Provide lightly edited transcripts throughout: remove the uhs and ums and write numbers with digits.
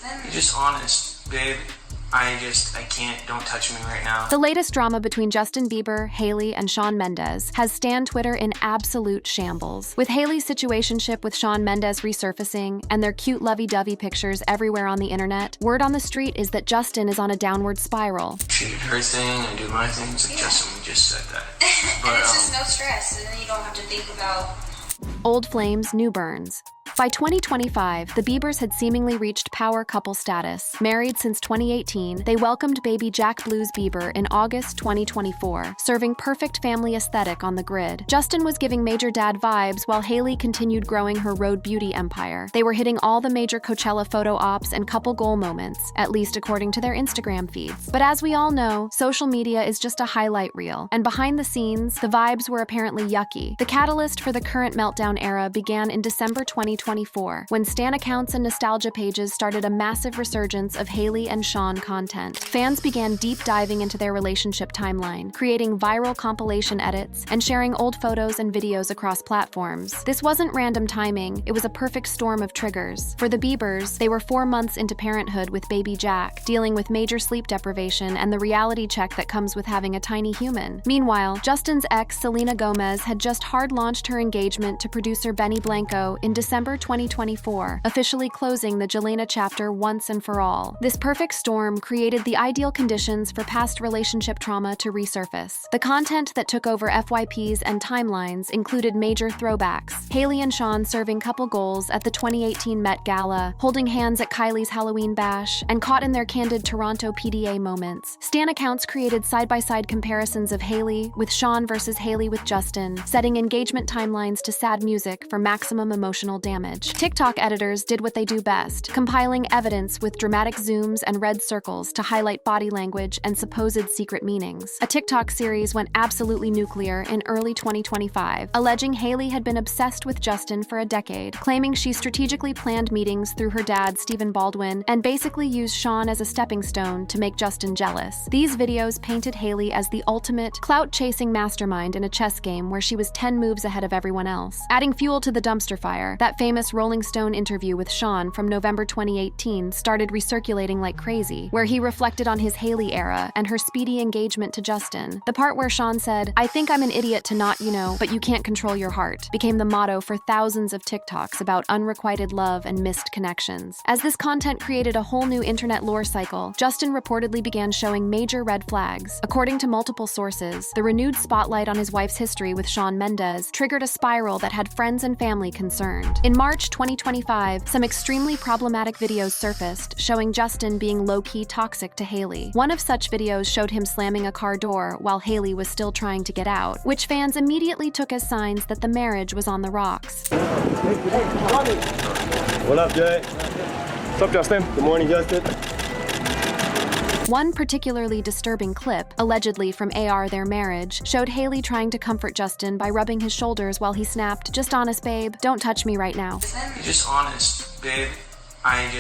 You're just honest, babe. I can't, don't touch me right now. The latest drama between Justin Bieber, Hailey, and Shawn Mendes has Stan Twitter in absolute shambles. With Hailey's situationship with Shawn Mendes resurfacing and their cute lovey-dovey pictures everywhere on the internet, word on the street is that Justin is on a downward spiral. She did her thing, I do my thing. It's like Justin just said that. But it's just no stress, and then you don't have to think about old flames, new burns. By 2025, the Biebers had seemingly reached power couple status. Married since 2018, they welcomed baby Jack Blues Bieber in August 2024, serving perfect family aesthetic on the grid. Justin was giving major dad vibes while Hailey continued growing her road beauty empire. They were hitting all the major Coachella photo ops and couple goal moments, at least according to their Instagram feeds. But as we all know, social media is just a highlight reel, and behind the scenes, the vibes were apparently yucky. The catalyst for the current meltdown era began in December 2024, when stan accounts and nostalgia pages started a massive resurgence of Hailey and Shawn content. Fans began deep diving into their relationship timeline, creating viral compilation edits, and sharing old photos and videos across platforms. This wasn't random timing, it was a perfect storm of triggers. For the Biebers, they were 4 months into parenthood with baby Jack, dealing with major sleep deprivation and the reality check that comes with having a tiny human. Meanwhile, Justin's ex, Selena Gomez, had just hard-launched her engagement to producer Benny Blanco in December 2024, officially closing the Jelena chapter once and for all. This perfect storm created the ideal conditions for past relationship trauma to resurface. The content that took over FYPs and timelines included major throwbacks: Hailey and Shawn serving couple goals at the 2018 Met Gala, holding hands at Kylie's Halloween bash, and caught in their candid Toronto PDA moments. Stan accounts created side-by-side comparisons of Hailey with Shawn versus Hailey with Justin, setting engagement timelines to sad music for maximum emotional damage. TikTok editors did what they do best, compiling evidence with dramatic zooms and red circles to highlight body language and supposed secret meanings. A TikTok series went absolutely nuclear in early 2025, alleging Hailey had been obsessed with Justin for a decade, claiming she strategically planned meetings through her dad, Stephen Baldwin, and basically used Shawn as a stepping stone to make Justin jealous. These videos painted Hailey as the ultimate clout-chasing mastermind in a chess game where she was 10 moves ahead of everyone else. Adding fuel to the dumpster fire, that famous Rolling Stone interview with Shawn from November 2018 started recirculating like crazy, where he reflected on his Hailey era and her speedy engagement to Justin. The part where Shawn said, "I think I'm an idiot to not, but you can't control your heart," became the motto for thousands of TikToks about unrequited love and missed connections. As this content created a whole new internet lore cycle, Justin reportedly began showing major red flags. According to multiple sources, the renewed spotlight on his wife's history with Shawn Mendes triggered a spiral that had friends and family concerned. In March 2025, some extremely problematic videos surfaced, showing Justin being low-key toxic to Hailey. One of such videos showed him slamming a car door while Hailey was still trying to get out, which fans immediately took as signs that the marriage was on the rocks. What up, Jay? What's up, Justin? Good morning, Justin. One particularly disturbing clip, allegedly from theyre marriage, showed Hailey trying to comfort Justin by rubbing his shoulders while he snapped, "Just honest, babe. Don't touch me right now." You're just honest, babe. I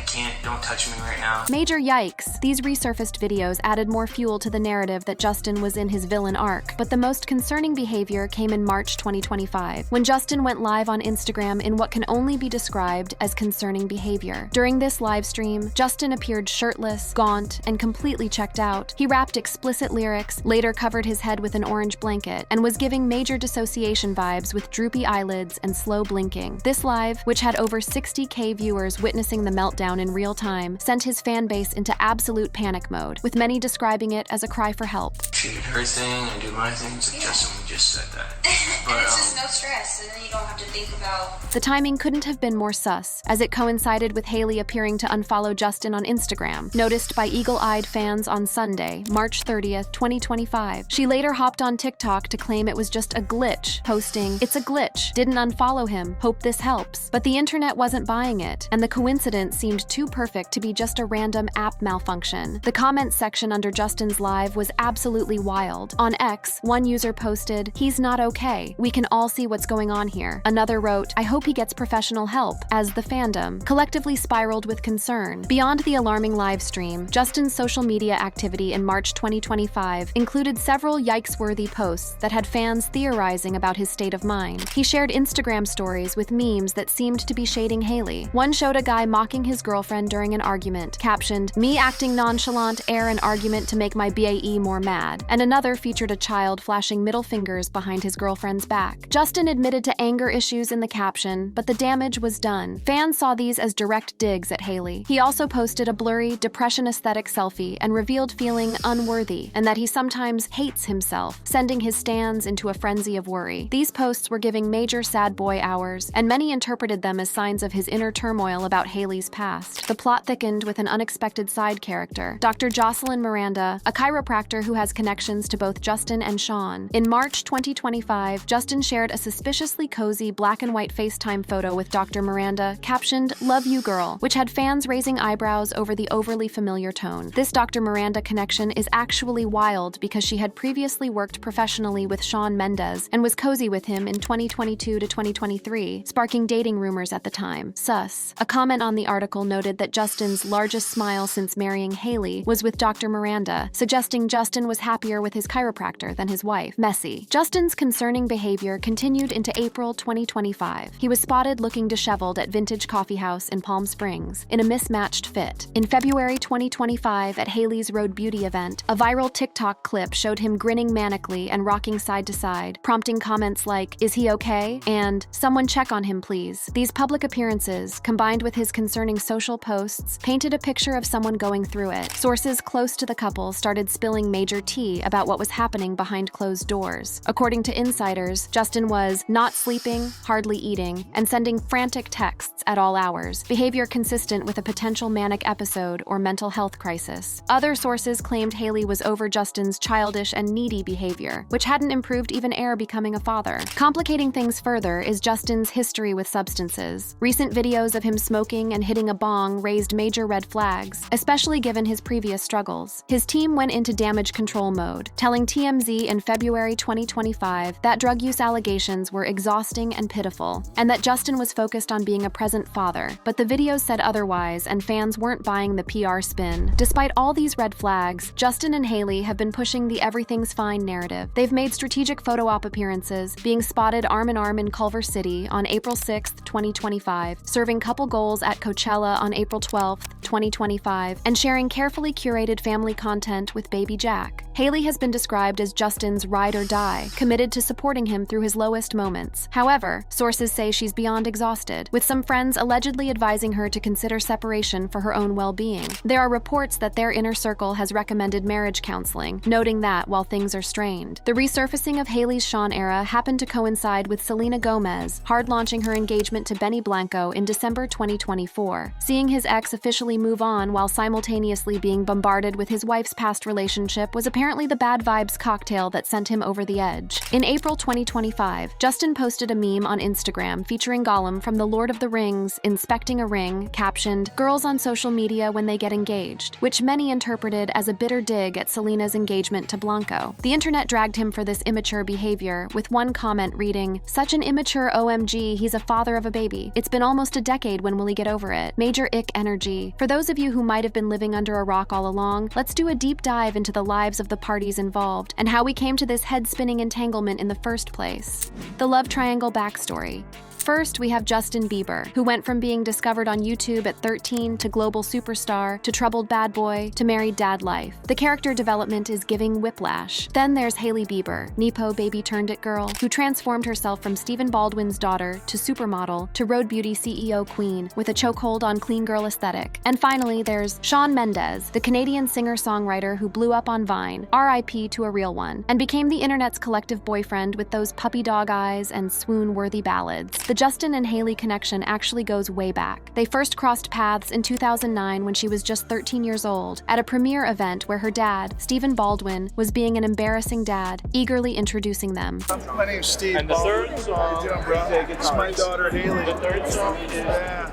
can't, don't touch me right now. Major yikes. These resurfaced videos added more fuel to the narrative that Justin was in his villain arc, but the most concerning behavior came in March 2025, when Justin went live on Instagram in what can only be described as concerning behavior. During this live stream, Justin appeared shirtless, gaunt, and completely checked out. He rapped explicit lyrics, later covered his head with an orange blanket, and was giving major dissociation vibes with droopy eyelids and slow blinking. This live, which had over 60K viewers witnessing the meltdown in real time, sent his fan base into absolute panic mode, with many describing it as a cry for help. She did her thing, I do my thing. It's like Justin just said that. and it's just no stress, and then you don't have to think about The timing couldn't have been more sus, as it coincided with Hailey appearing to unfollow Justin on Instagram, noticed by eagle-eyed fans on Sunday, March 30th, 2025. She later hopped on TikTok to claim it was just a glitch, posting, "It's a glitch, didn't unfollow him, hope this helps." But the internet wasn't buying it, and the coincidence seemed too perfect to be just a random app malfunction. The comments section under Justin's live was absolutely wild. On X, one user posted, "He's not okay. We can all see what's going on here." Another wrote, "I hope he gets professional help," as the fandom collectively spiraled with concern. Beyond the alarming live stream, Justin's social media activity in March 2025 included several yikes-worthy posts that had fans theorizing about his state of mind. He shared Instagram stories with memes that seemed to be shading Hailey. One showed a guy guy mocking his girlfriend during an argument, captioned, "Me acting nonchalant, air an argument to make my BAE more mad," and another featured a child flashing middle fingers behind his girlfriend's back. Justin admitted to anger issues in the caption, but the damage was done. Fans saw these as direct digs at Hailey. He also posted a blurry, depression aesthetic selfie and revealed feeling unworthy, and that he sometimes hates himself, sending his stans into a frenzy of worry. These posts were giving major sad boy hours, and many interpreted them as signs of his inner turmoil about Hailey's past. The plot thickened with an unexpected side character, Dr. Jocelyn Miranda, a chiropractor who has connections to both Justin and Shawn. In March 2025, Justin shared a suspiciously cozy black and white FaceTime photo with Dr. Miranda, captioned, "Love you, girl," which had fans raising eyebrows over the overly familiar tone. This Dr. Miranda connection is actually wild because she had previously worked professionally with Shawn Mendes and was cozy with him in 2022 to 2023, sparking dating rumors at the time. Sus. A comment on the article noted that Justin's largest smile since marrying Hailey was with Dr. Miranda, suggesting Justin was happier with his chiropractor than his wife. Messy. Justin's concerning behavior continued into April 2025. He was spotted looking disheveled at Vintage Coffee House in Palm Springs, in a mismatched fit. In February 2025, at Hailey's Road Beauty event, a viral TikTok clip showed him grinning manically and rocking side to side, prompting comments like, "Is he okay?" and "Someone check on him, please." These public appearances, combined with his concerning social posts, painted a picture of someone going through it. Sources close to the couple started spilling major tea about what was happening behind closed doors. According to insiders, Justin was not sleeping, hardly eating, and sending frantic texts at all hours, behavior consistent with a potential manic episode or mental health crisis. Other sources claimed Hailey was over Justin's childish and needy behavior, which hadn't improved even ere becoming a father. Complicating things further is Justin's history with substances. Recent videos of him smoking and hitting a bong raised major red flags, especially given his previous struggles. His team went into damage control mode, telling TMZ in February 2025 that drug use allegations were exhausting and pitiful, and that Justin was focused on being a present father, but the videos said otherwise and fans weren't buying the PR spin. Despite all these red flags, Justin and Hailey have been pushing the everything's fine narrative. They've made strategic photo op appearances, being spotted arm in arm in Culver City on April 6, 2025, serving couple goals at Coachella on April 12, 2025, and sharing carefully curated family content with baby Jack. Hailey has been described as Justin's ride or die, committed to supporting him through his lowest moments. However, sources say she's beyond exhausted, with some friends allegedly advising her to consider separation for her own well-being. There are reports that their inner circle has recommended marriage counseling, noting that while things are strained. The resurfacing of Hailey's Shawn era happened to coincide with Selena Gomez hard launching her engagement to Benny Blanco in December 2024, seeing his ex officially move on while simultaneously being bombarded with his wife's past relationship was apparently the bad vibes cocktail that sent him over the edge. In April 2025, Justin posted a meme on Instagram featuring Gollum from The Lord of the Rings inspecting a ring, captioned, "Girls on social media when they get engaged," which many interpreted as a bitter dig at Selena's engagement to Blanco. The internet dragged him for this immature behavior, with one comment reading, "Such an immature OMG, he's a father of a baby. It's been almost a decade, when will he get over it? Major ick energy." For those of you who might have been living under a rock all along, let's do a deep dive into the lives of the parties involved and how we came to this head-spinning entanglement in the first place. The love triangle backstory. First, we have Justin Bieber, who went from being discovered on YouTube at 13 to global superstar, to troubled bad boy, to married dad life. The character development is giving whiplash. Then there's Hailey Bieber, Nepo baby turned it girl, who transformed herself from Stephen Baldwin's daughter to supermodel to Road Beauty CEO queen with a chokehold on clean girl aesthetic. And finally, there's Shawn Mendes, the Canadian singer-songwriter who blew up on Vine, RIP to a real one, and became the internet's collective boyfriend with those puppy dog eyes and swoon-worthy ballads. The Justin and Hailey connection actually goes way back. They first crossed paths in 2009 when she was just 13 years old, at a premiere event where her dad, Stephen Baldwin, was being an embarrassing dad, eagerly introducing them. My name's Steve. And the third song, It's my daughter Hailey. the third song is Yeah,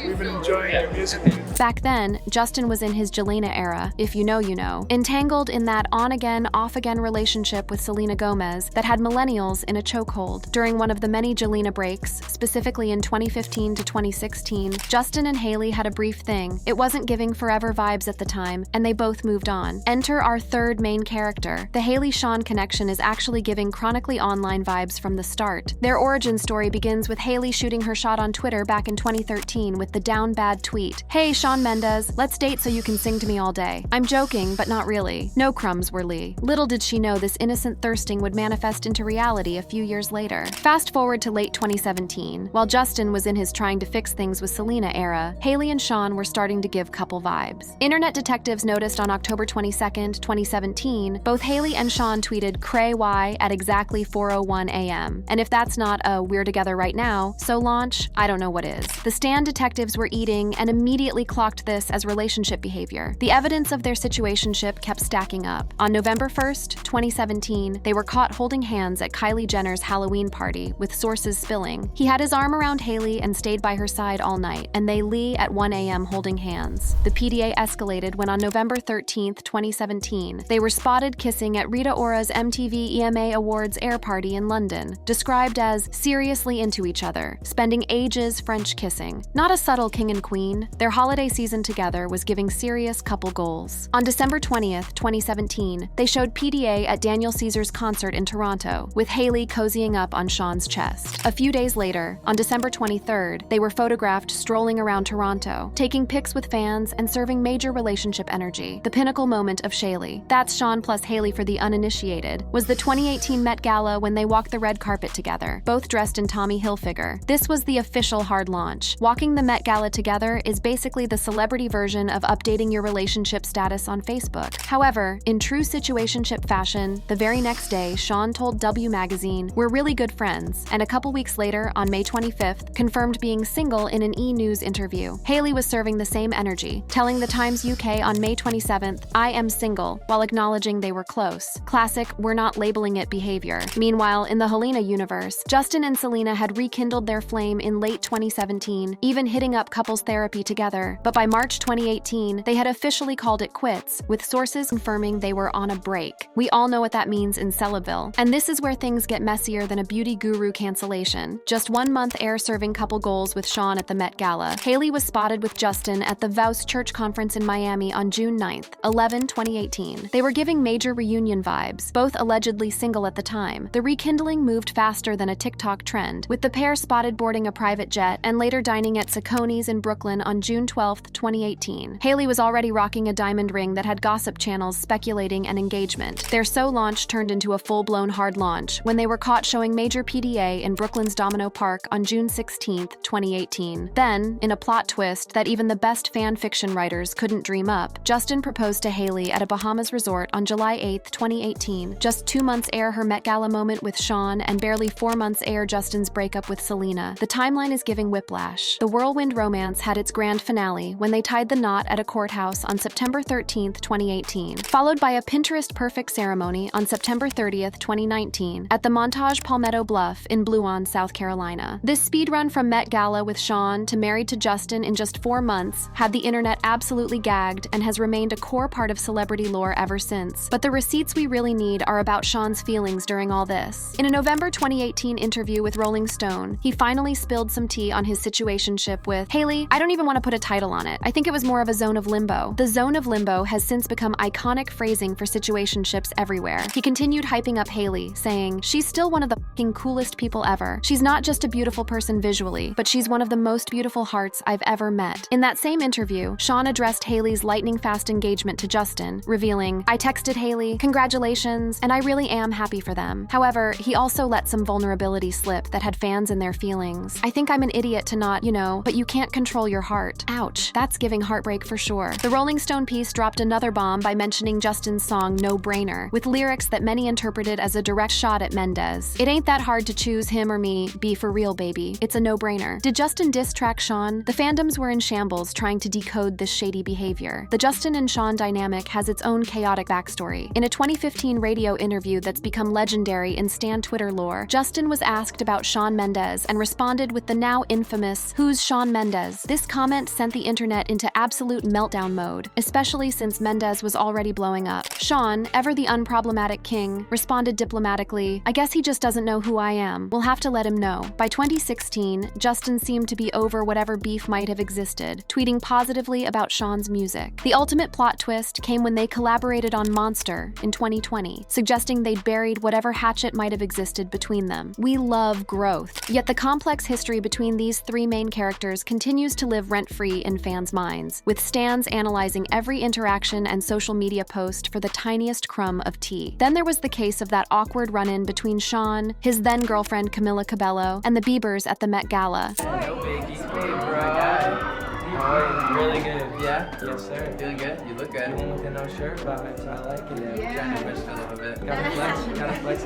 we've been enjoying your music. Back then, Justin was in his Jelena era, if you know you know, entangled in that on-again, off-again relationship with Selena Gomez that had millennials in a chokehold. During one of the many Jelena breaks, specifically in 2015 to 2016, Justin and Hailey had a brief thing. It wasn't giving forever vibes at the time, and they both moved on. Enter our third main character. The Hailey-Shawn connection is actually giving chronically online vibes from the start. Their origin story begins with Hailey shooting her shot on Twitter back in 2015 2013 with the down bad tweet, "Hey, Shawn Mendes, let's date so you can sing to me all day." I'm joking, but not really. No crumbs were Lee. Little did she know this innocent thirsting would manifest into reality a few years later. Fast forward to late 2017. While Justin was in his trying to fix things with Selena era, Hailey and Shawn were starting to give couple vibes. Internet detectives noticed on October 22nd, 2017, both Hailey and Shawn tweeted "Cray Y" at exactly 4:01 a.m. And if that's not a "we're together right now" so launch, I don't know what is. The Stan detectives were eating and immediately clocked this as relationship behavior. The evidence of their situationship kept stacking up. On November 1st, 2017, they were caught holding hands at Kylie Jenner's Halloween party, with sources spilling. He had his arm around Hailey and stayed by her side all night, and they Lee at 1 a.m. holding hands. The PDA escalated when on November 13th, 2017, they were spotted kissing at Rita Ora's MTV EMA Awards air party in London, described as seriously into each other, spending ages French kissing. Not a subtle king and queen, their holiday season together was giving serious couple goals. On December 20th, 2017, they showed PDA at Daniel Caesar's concert in Toronto, with Hailey cozying up on Shawn's chest. A few days later, on December 23rd, they were photographed strolling around Toronto, taking pics with fans and serving major relationship energy. The pinnacle moment of Shailey, that's Shawn plus Hailey for the uninitiated, was the 2018 Met Gala when they walked the red carpet together, both dressed in Tommy Hilfiger. This was the official hard launch. Walking the Met Gala together is basically the celebrity version of updating your relationship status on Facebook. However, in true situationship fashion, the very next day, Shawn told W Magazine, "We're really good friends," and a couple weeks later, on May 25th, confirmed being single in an E! News interview. Hailey was serving the same energy, telling the Times UK on May 27th, "I am single," while acknowledging they were close. Classic, we're not labeling it behavior. Meanwhile, in the Helena universe, Justin and Selena had rekindled their flame in late 2017, even hitting up couples therapy together. But by March 2018, they had officially called it quits, with sources confirming they were on a break. We all know what that means in Celebville. And this is where things get messier than a beauty guru cancellation. Just 1 month air-serving couple goals with Shawn at the Met Gala, Hailey was spotted with Justin at the Vows Church Conference in Miami on June 9th, 2018. They were giving major reunion vibes, both allegedly single at the time. The rekindling moved faster than a TikTok trend, with the pair spotted boarding a private jet and later dining at Saucony's in Brooklyn on June 12th, 2018. Hailey was already rocking a diamond ring that had gossip channels speculating an engagement. Their so launch turned into a full-blown hard launch when they were caught showing major PDA in Brooklyn's Domino Park on June 16th, 2018. Then, in a plot twist that even the best fan fiction writers couldn't dream up, Justin proposed to Hailey at a Bahamas resort on July 8th, 2018. Just 2 months air her Met Gala moment with Shawn and barely 4 months air Justin's breakup with Selena. The timeline is giving whiplash. The whirlwind romance had its grand finale when they tied the knot at a courthouse on September 13th, 2018, followed by a Pinterest-perfect ceremony on September 30th, 2019, at the Montage Palmetto Bluff in Bluon, South Carolina. This speed run from Met Gala with Shawn to married to Justin in just 4 months had the internet absolutely gagged and has remained a core part of celebrity lore ever since. But the receipts we really need are about Shawn's feelings during all this. In a November 2018 interview with Rolling Stone, he finally spilled some tea on his situationship with Hailey. I don't even want to put a title on it. I think it was more of a zone of limbo. The zone of limbo has since become iconic phrasing for situationships everywhere. He continued hyping up Hailey, saying, "She's still one of the f***ing coolest people ever. She's not just a beautiful person visually, but she's one of the most beautiful hearts I've ever met." In that same interview, Shawn addressed Hailey's lightning-fast engagement to Justin, revealing, "I texted Hailey, congratulations, and I really am happy for them." However, he also let some vulnerability slip that had fans in their feelings. "I think I'm an idiot to not, but you can't control your heart." Ouch, that's giving heartbreak for sure. The Rolling Stone piece dropped another bomb by mentioning Justin's song No Brainer, with lyrics that many interpreted as a direct shot at Mendes. "It ain't that hard to choose him or me, be for real, baby. It's a no-brainer." Did Justin diss track Shawn? The fandoms were in shambles trying to decode this shady behavior. The Justin and Shawn dynamic has its own chaotic backstory. In a 2015 radio interview that's become legendary in Stan Twitter lore, Justin was asked about Shawn Mendes and responded with the now infamous, "Who's Shawn Mendes?" This comment sent the internet into absolute meltdown mode, especially since Mendes was already blowing up. Shawn, ever the unproblematic king, responded diplomatically, "I guess he just doesn't know who I am. We'll have to let him know." By 2016, Justin seemed to be over whatever beef might have existed, tweeting positively about Shawn's music. The ultimate plot twist came when they collaborated on Monster in 2020, suggesting they'd buried whatever hatchet might have existed between them. We love growth, yet the complex history between these three three main characters continues to live rent-free in fans' minds, with stans analyzing every interaction and social media post for the tiniest crumb of tea. Then there was the case of that awkward run-in between Shawn, his then-girlfriend Camila Cabello, and the Biebers at the Met Gala. No biggie. Hey, bro. How are you? Really good. Yeah? Yes, sir. Feeling good? You look good. Even with the no shirt vibes, so I like it. Yeah. Trying to push it a little bit. Gotta flex.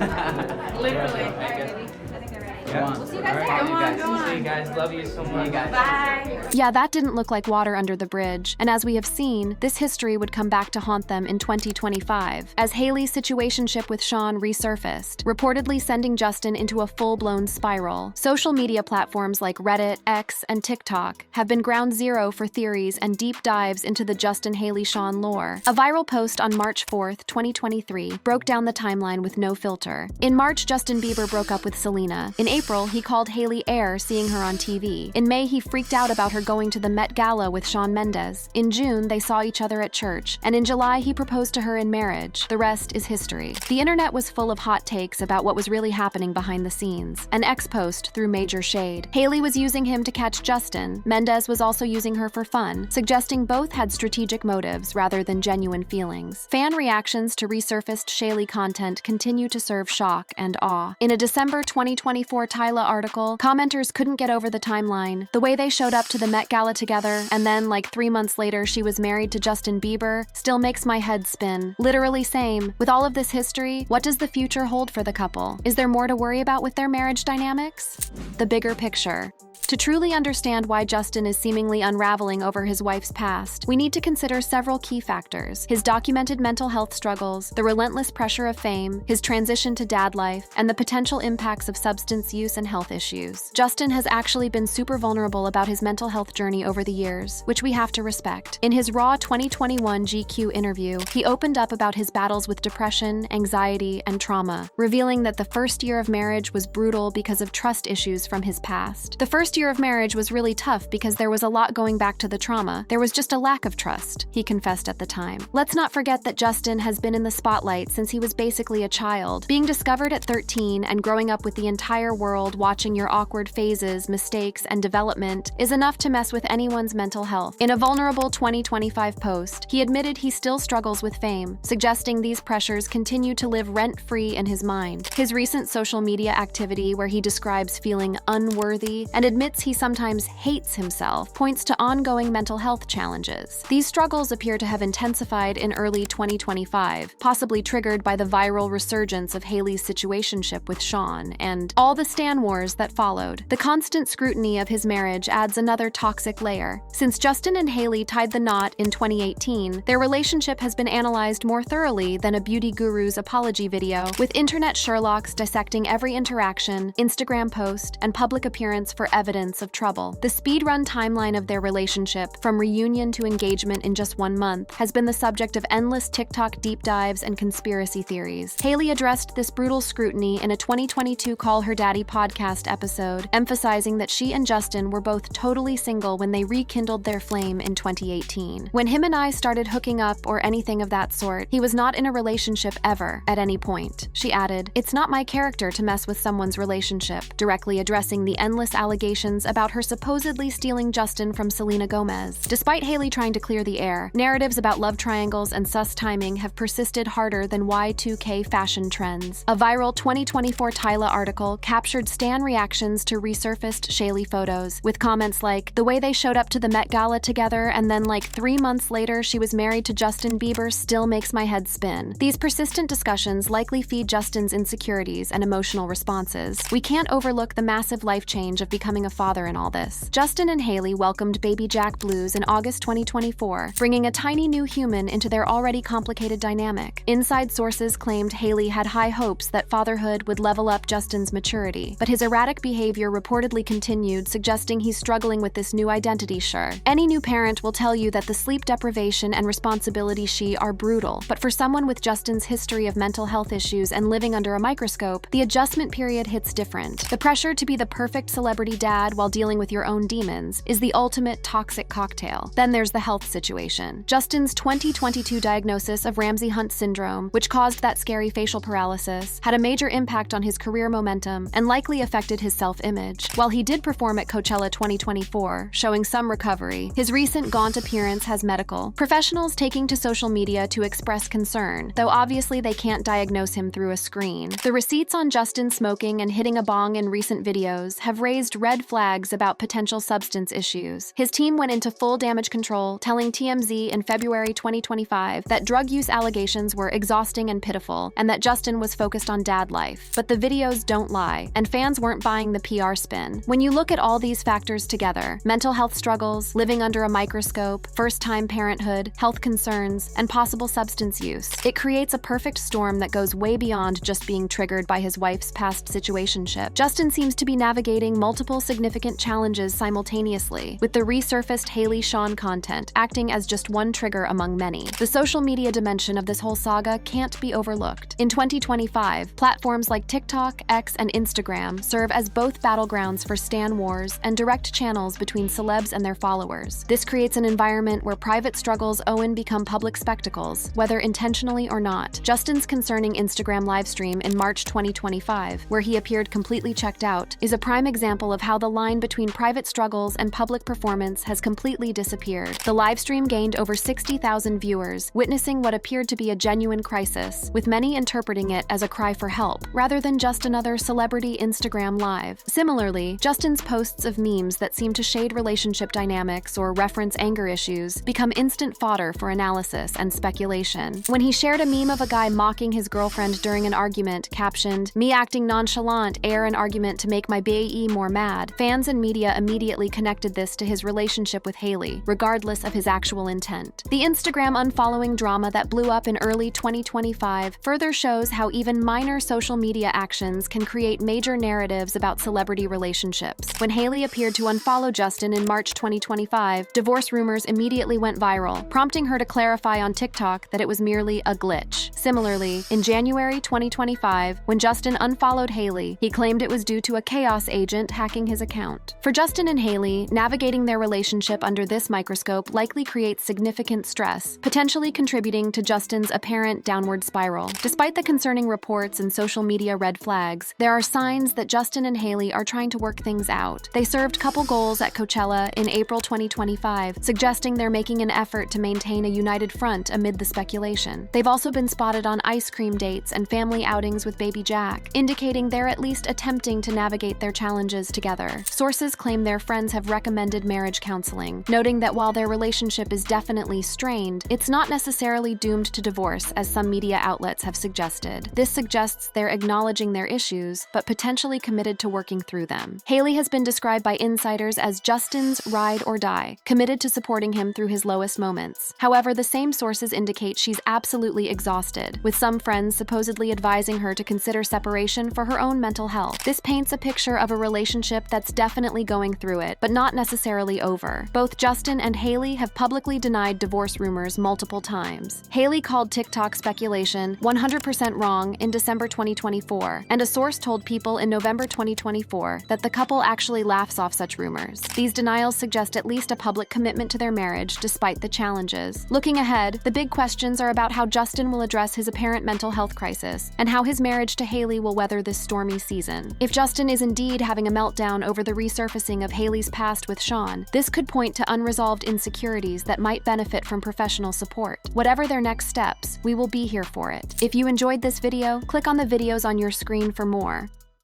Literally. Yeah. All right, baby. I think I'm ready. Come on. We'll see you guys All later. right, Go on. See you guys. Love you so much. Bye. Yeah, that didn't look like water under the bridge, and as we have seen, this history would come back to haunt them in 2025, as Hailey's situationship with Shawn resurfaced, reportedly sending Justin into a full-blown spiral. Social media platforms like Reddit, X, and TikTok have been ground zero for theories and deep dives into the Justin-Hailey-Shawn lore. A viral post on March 4th, 2023, broke down the timeline with no filter. In March, Justin Bieber broke up with Selena. In April, he called Hailey heir, seeing her on TV. In May, he freaked out about her going to the Met Gala with Shawn Mendes. In June, they saw each other at church, and in July, he proposed to her in marriage. The rest is history. The internet was full of hot takes about what was really happening behind the scenes. An ex-post threw major shade. Hailey was using him to catch Justin. Mendes was also using her for fun, suggesting both had strategic motives rather than genuine feelings. Fan reactions to resurfaced Shailey content continue to serve shock and awe. In a December 2024 Tyla article, commenters couldn't get over the timeline. The way they showed up to the Met Gala together, and then, like 3 months later, she was married to Justin Bieber, still makes my head spin. Literally same. With all of this history, what does the future hold for the couple? Is there more to worry about with their marriage dynamics? The bigger picture. To truly understand why Justin is seemingly unraveling over his wife's past, we need to consider several key factors: his documented mental health struggles, the relentless pressure of fame, his transition to dad life, and the potential impacts of substance use and health issues. Justin has actually been super vulnerable about his mental health journey over the years, which we have to respect. In his Raw 2021 GQ interview, he opened up about his battles with depression, anxiety, and trauma, revealing that the first year of marriage was brutal because of trust issues from his past. The first year of marriage was really tough because there was a lot going back to the trauma. There was just a lack of trust, he confessed at the time. Let's not forget that Justin has been in the spotlight since he was basically a child. Being discovered at 13 and growing up with the entire world watching your awkward phases, mistakes, and development is enough to mess with anyone's mental health. In a vulnerable 2025 post, he admitted he still struggles with fame, suggesting these pressures continue to live rent-free in his mind. His recent social media activity, where he describes feeling unworthy and admits he sometimes hates himself, points to ongoing mental health challenges. These struggles appear to have intensified in early 2025, possibly triggered by the viral resurgence of Hailey's situationship with Shawn and all the stan wars that followed. The constant scrutiny of his marriage adds another toxic layer. Since Justin and Hailey tied the knot in 2018, their relationship has been analyzed more thoroughly than a beauty guru's apology video, with internet Sherlocks dissecting every interaction, Instagram post, and public appearance for evidence of trouble. The speedrun timeline of their relationship, from reunion to engagement in just 1 month, has been the subject of endless TikTok deep dives and conspiracy theories. Hailey addressed this brutal scrutiny in a 2022 Call Her Daddy podcast episode, emphasizing that she and Justin were both totally single when they rekindled their flame in 2018. When him and I started hooking up or anything of that sort, he was not in a relationship ever, at any point. She added, "It's not my character to mess with someone's relationship," directly addressing the endless allegations about her supposedly stealing Justin from Selena Gomez. Despite Hailey trying to clear the air, narratives about love triangles and sus timing have persisted harder than Y2K fashion trends. A viral 2024 Tyla article captured stan reactions to resurfaced Shailey photos, with comments like, "The way they showed up to the Met Gala together and then like 3 months later she was married to Justin Bieber still makes my head spin." These persistent discussions likely feed Justin's insecurities and emotional responses. We can't overlook the massive life change of becoming a father in all this. Justin and Hailey welcomed baby Jack Blues in August 2024, bringing a tiny new human into their already complicated dynamic. Inside sources claimed Hailey had high hopes that fatherhood would level up Justin's maturity, but his erratic behavior reportedly continued, suggesting he's struggling with this new identity. Sure, any new parent will tell you that the sleep deprivation and responsibility are brutal, but for someone with Justin's history of mental health issues and living under a microscope, the adjustment period hits different. The pressure to be the perfect celebrity dad bad while dealing with your own demons is the ultimate toxic cocktail. Then there's the health situation. Justin's 2022 diagnosis of Ramsay-Hunt syndrome, which caused that scary facial paralysis, had a major impact on his career momentum and likely affected his self-image. While he did perform at Coachella 2024, showing some recovery, his recent gaunt appearance has medical professionals taking to social media to express concern, though obviously they can't diagnose him through a screen. The receipts on Justin smoking and hitting a bong in recent videos have raised red flags about potential substance issues. His team went into full damage control, telling TMZ in February 2025 that drug use allegations were exhausting and pitiful, and that Justin was focused on dad life. But the videos don't lie, and fans weren't buying the PR spin. When you look at all these factors together, mental health struggles, living under a microscope, first-time parenthood, health concerns, and possible substance use, it creates a perfect storm that goes way beyond just being triggered by his wife's past situationship. Justin seems to be navigating multiple significant challenges simultaneously, with the resurfaced Hailey Shawn content acting as just one trigger among many. The social media dimension of this whole saga can't be overlooked. In 2025, platforms like TikTok, X, and Instagram serve as both battlegrounds for stan wars and direct channels between celebs and their followers. This creates an environment where private struggles become public spectacles, whether intentionally or not. Justin's concerning Instagram livestream in March 2025, where he appeared completely checked out, is a prime example of how the line between private struggles and public performance has completely disappeared. The livestream gained over 60,000 viewers, witnessing what appeared to be a genuine crisis, with many interpreting it as a cry for help, rather than just another celebrity Instagram live. Similarly, Justin's posts of memes that seem to shade relationship dynamics or reference anger issues become instant fodder for analysis and speculation. When he shared a meme of a guy mocking his girlfriend during an argument, captioned, "Me acting nonchalant, air an argument to make my bae more mad," fans and media immediately connected this to his relationship with Hailey, regardless of his actual intent. The Instagram unfollowing drama that blew up in early 2025 further shows how even minor social media actions can create major narratives about celebrity relationships. When Hailey appeared to unfollow Justin in March 2025, divorce rumors immediately went viral, prompting her to clarify on TikTok that it was merely a glitch. Similarly, in January 2025, when Justin unfollowed Hailey, he claimed it was due to a chaos agent hacking his account. For Justin and Hailey, navigating their relationship under this microscope likely creates significant stress, potentially contributing to Justin's apparent downward spiral. Despite the concerning reports and social media red flags, there are signs that Justin and Hailey are trying to work things out. They served couple goals at Coachella in April 2025, suggesting they're making an effort to maintain a united front amid the speculation. They've also been spotted on ice cream dates and family outings with baby Jack, indicating they're at least attempting to navigate their challenges together. Sources claim their friends have recommended marriage counseling, noting that while their relationship is definitely strained, it's not necessarily doomed to divorce, as some media outlets have suggested. This suggests they're acknowledging their issues, but potentially committed to working through them. Hailey has been described by insiders as Justin's ride or die, committed to supporting him through his lowest moments. However, the same sources indicate she's absolutely exhausted, with some friends supposedly advising her to consider separation for her own mental health. This paints a picture of a relationship that's definitely going through it, but not necessarily over. Both Justin and Hailey have publicly denied divorce rumors multiple times. Hailey called TikTok speculation 100% wrong in December 2024, and a source told People in November 2024 that the couple actually laughs off such rumors. These denials suggest at least a public commitment to their marriage despite the challenges. Looking ahead, the big questions are about how Justin will address his apparent mental health crisis and how his marriage to Hailey will weather this stormy season. If Justin is indeed having a meltdown over the resurfacing of Hailey's past with Shawn, this could point to unresolved insecurities that might benefit from professional support. Whatever their next steps, we will be here for it. If you enjoyed this video, click on the videos on your screen for more.